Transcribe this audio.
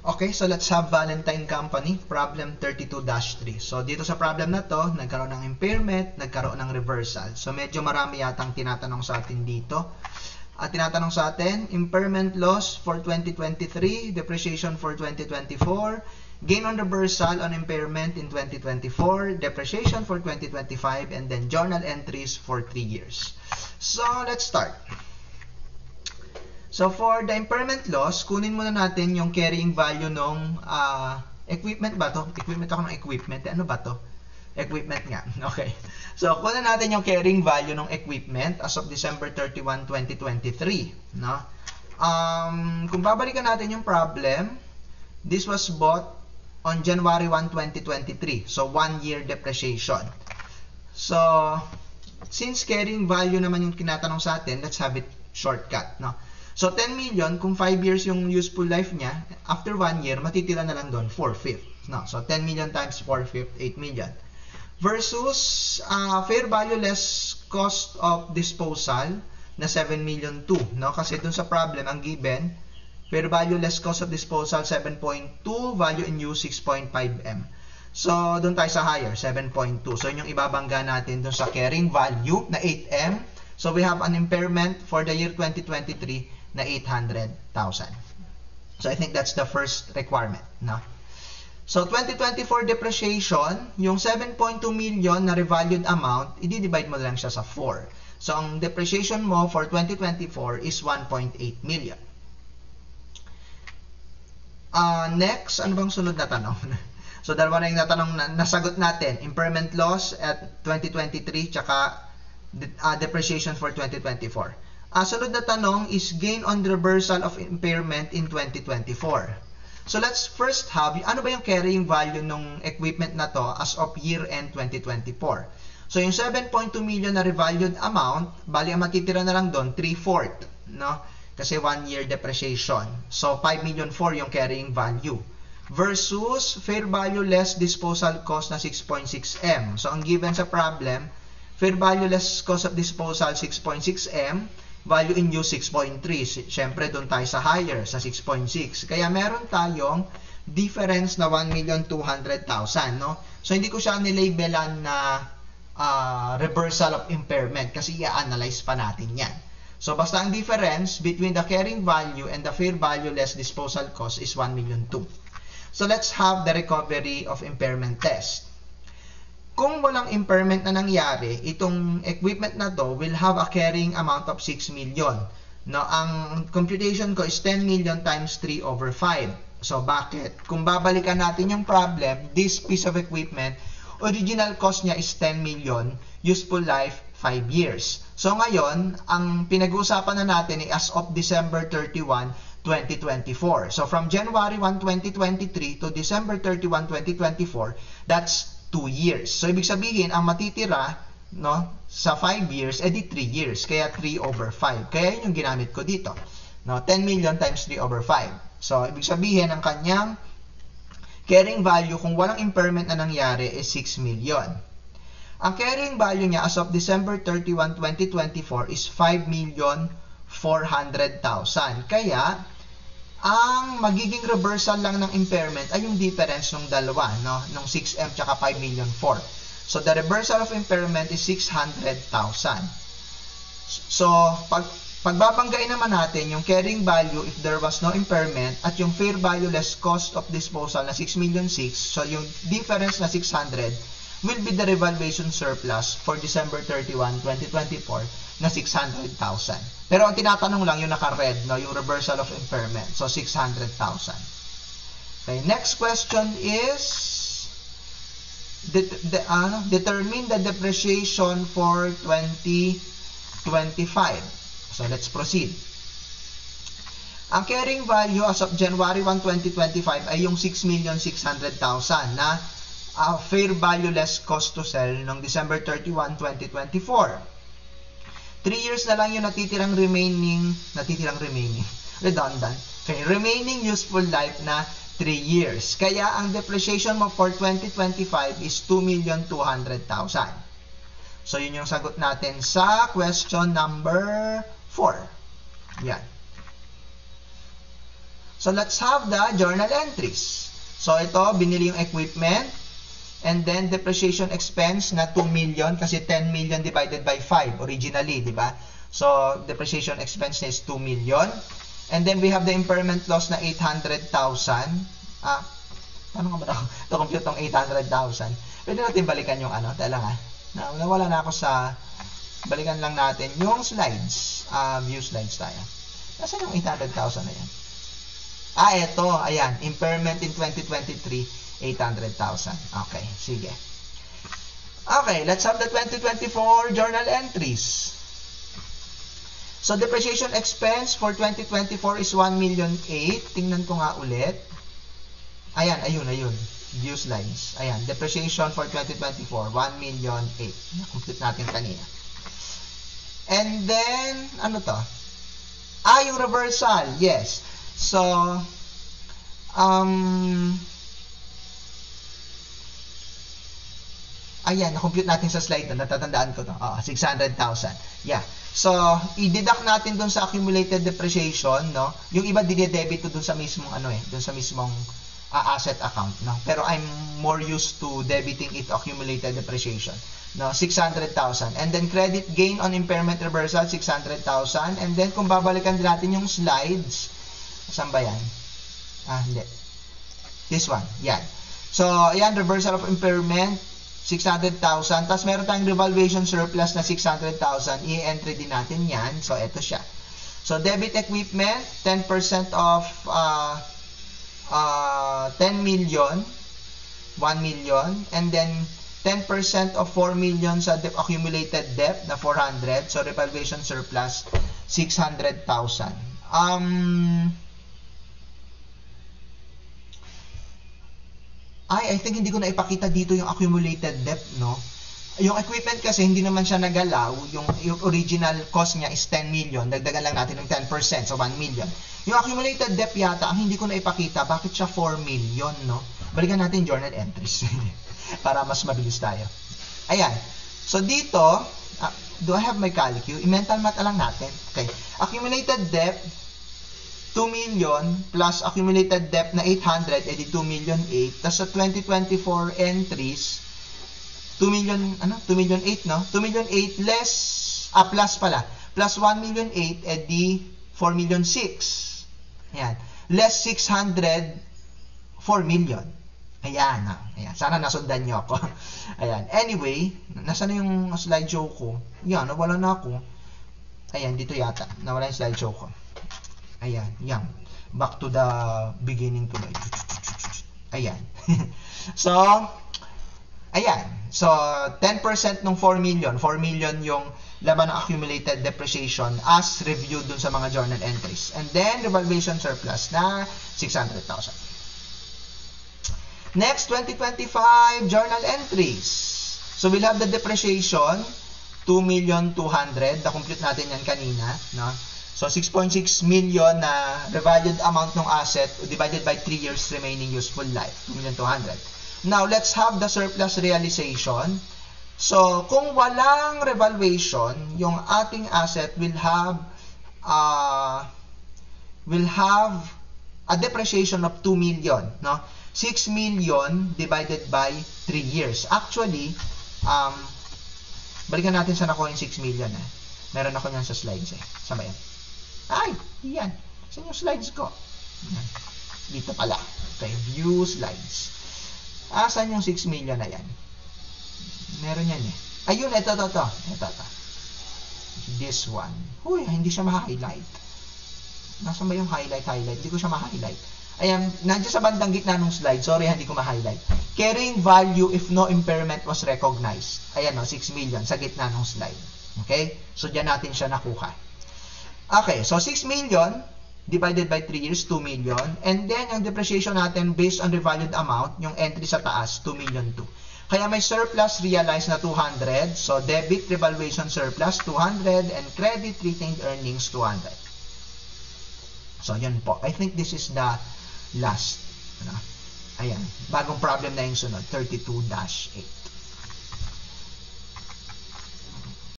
Okay, so let's have Valentine Company, problem 32-3. So dito sa problem na to, nagkaroon ng impairment, nagkaroon ng reversal. So medyo marami yatang tinatanong sa atin dito. At tinatanong sa atin, impairment loss for 2023, depreciation for 2024, gain on reversal on impairment in 2024, depreciation for 2025, and then journal entries for 3 years. So let's start. So for the impairment loss, kunin muna natin yung carrying value ng equipment ba to? Equipment ako ng equipment. Ano ba to? Equipment nga. Okay. So kunin natin yung carrying value ng equipment as of December 31, 2023. No? Kung babalikan natin yung problem, this was bought on January 1, 2023. So 1 year depreciation. So since carrying value naman yung kinatanong sa atin, let's have it shortcut. No? So, 10 million, kung 5 years yung useful life niya, after 1 year, matitira na lang doon, 4/5. No? So, 10 million times 4/5, 8 million. Versus, fair value less cost of disposal na 7 million 2. No? Kasi doon sa problem, ang given, fair value less cost of disposal 7.2, value in use 6.5M. So, doon tayo sa higher, 7.2. So, yun yung ibabangga natin doon sa carrying value na 8M. So, we have an impairment for the year 2023 na 800,000. So, I think that's the first requirement. No? So, 2024 depreciation, yung 7.2 million na revalued amount, i-divide mo lang siya sa 4. So, ang depreciation mo for 2024 is 1.8 million. Next, ano bang sunod na tanong? So, dalawa na yung natanong na nasagot natin. Impairment loss at 2023, tsaka depreciation for 2024. Sunod na tanong is gain on reversal of impairment in 2024. So let's first have, ano ba yung carrying value ng equipment na to as of year end 2024? So yung 7.2 million na revalued amount, bali ang matitira na lang doon, 3/4, no? Kasi 1 year depreciation. So 5 million 4 yung carrying value. Versus fair value less disposal cost na 6.6M. So ang given sa problem, fair value less cost of disposal 6.6M, value in use 6.3. Siyempre, doon tayo sa higher, sa 6.6. Kaya meron tayong difference na 1,200,000. No? So, hindi ko siya nilabelan na reversal of impairment kasi i-analyze pa natin yan. So, basta ang difference between the carrying value and the fair value less disposal cost is 1,200,000. So, let's have the recovery of impairment test. Kung walang impairment na nangyari, itong equipment na to will have a carrying amount of 6 million. No, ang computation ko is 10 million times 3/5. So, bakit? Kung babalikan natin yung problem, this piece of equipment, original cost niya is 10 million, useful life 5 years. So, ngayon, ang pinag-uusapan na natin ay as of December 31, 2024. So, from January 1, 2023 to December 31, 2024, that's 2 years. So, ibig sabihin, ang matitira, no, sa 5 years, edi 3 years. Kaya 3/5. Kaya yun yung ginamit ko dito. No, 10 million times 3/5. So, ibig sabihin, ang kanyang carrying value, kung walang impairment na nangyari, is 6 million. Ang carrying value niya as of December 31, 2024 is 5,400,000. Kaya, ang magiging reversal lang ng impairment ay yung difference ng dalawa, no? Ng 6M tsaka 5,400,000. So, the reversal of impairment is 600,000. So, pagbabanggain naman natin yung carrying value if there was no impairment at yung fair value less cost of disposal na 6,600,000. So, yung difference na 600 will be the revaluation surplus for December 31, 2024 na 600,000. Pero ang tinatanong lang yung naka-red, no, yung reversal of impairment. So 600,000. Okay, next question is determine the depreciation for 2025. So let's proceed. Ang carrying value as of January 1, 2025 ay yung 6,600,000 na fair value less cost to sell noong December 31, 2024. 3 years na lang yung natitirang remaining, redundant. Okay, remaining useful life na 3 years. Kaya ang depreciation mo for 2025 is 2,200,000. So, yun yung sagot natin sa question number 4. Yan. So, let's have the journal entries. So, ito, binili yung equipment. And then, depreciation expense na 2 million kasi 10 million divided by 5 originally, di ba? So, depreciation expense is 2 million. And then, we have the impairment loss na 800,000. Paano nga ba ito compute tong 800,000? Pwede natin balikan yung ano. Dahil lang nawala na ako sa... Balikan lang natin yung slides. View slides tayo. Nasaan yung 800,000 na yan? Ito. Ayan. Impairment in 2023, 800,000. Okay. Sige. Okay. Let's have the 2024 journal entries. So, depreciation expense for 2024 is 1,000,008. Tingnan ko nga ulit. Ayan. View slides. Ayan. Depreciation for 2024, 1,000,008. Na-complete natin kanina. And then, ano to? Yung reversal. Yes. So, ayan, na-compute natin sa slide na, natatandaan ko to. 600,000. Yeah. So, i-deduct natin dun sa accumulated depreciation, no? Yung iba dinedebit to dun sa mismong dun sa mismong asset account, no? Pero I'm more used to debiting it accumulated depreciation. No, 600,000. And then credit gain on impairment reversal 600,000. And then kung babalikan din natin yung slides, saan ba yan? Hindi. This one. Yan. So, ayan, reversal of impairment 600,000. Tapos meron tayong revaluation surplus na 600,000. I-entry din natin yan. So, eto siya. So, debit equipment 10% of 10 million, 1 million, and then 10% of 4 million sa accumulated debt na 400. So, revaluation surplus 600,000. I think hindi ko na ipakita dito yung accumulated debt, no? Yung equipment kasi hindi naman siya nagalaw. Yung original cost niya is 10 million. Dagdagan lang natin ng 10%, so 1 million. Yung accumulated debt yata, ang hindi ko na ipakita, bakit siya 4 million, no? Balikan natin journal entries. Para mas mabilis tayo. Ayan. So, dito, do I have my calcu? I-mental math lang natin. Okay. Accumulated debt, 2 million plus accumulated debt na 800, edi 2 million 8. Tapos sa 2024 entries, 2 million 8, no? 2 million 8 less, plus pala. Plus 1 million 8, edi 4 million 6. Ayan. Less 600, 4 million. Ayan. Sana nasundan nyo ako. Ayan. Anyway, nasa na yung slideshow ko? Yan, nawala na ako. Ayan, dito yata. Nawala yung slideshow ko. Ayan, yan. Back to the beginning tuloy. Ayan. So, ayan. So, 10% ng 4 million. 4 million yung laman ng accumulated depreciation as reviewed dun sa mga journal entries. And then, revaluation surplus na 600,000. Next, 2025 journal entries. So, we'll have the depreciation, 2,200,000. Na-complete natin yan kanina. No? So, 6.6 million na revalued amount ng asset divided by 3 years remaining useful life. 2,200,000. Now, let's have the surplus realization. So, kung walang revaluation, yung ating asset will have a depreciation of 2 million. No? 6 million divided by 3 years. Actually, balikan natin saan ako yung 6 million. Meron ako yan sa slides. Saan ba yan? Ay, yan. Saan yung slides ko? Dito pala. Okay, view slides. Saan yung 6 million na yan? Meron yan Ayun, ito. This one. Huy, hindi siya ma-highlight. Nasaan ba yung highlight? Hindi ko siya ma-highlight. Ayan, nandiyan sa bandang gitna ng slide. Sorry, hindi ko ma-highlight. Carrying value if no impairment was recognized. Ayan, 6 million sa gitna ng slide. Okay? So, dyan natin siya nakuha. Okay, so 6 million divided by 3 years, 2 million. And then, yung depreciation natin based on revalued amount, yung entry sa taas, 2 million 2. Kaya may surplus realized na 200. So, debit revaluation surplus, 200. And credit retained earnings, 200. So, yun po. I think this is the last. Ayan. Bagong problem na yung sunod. 32-8.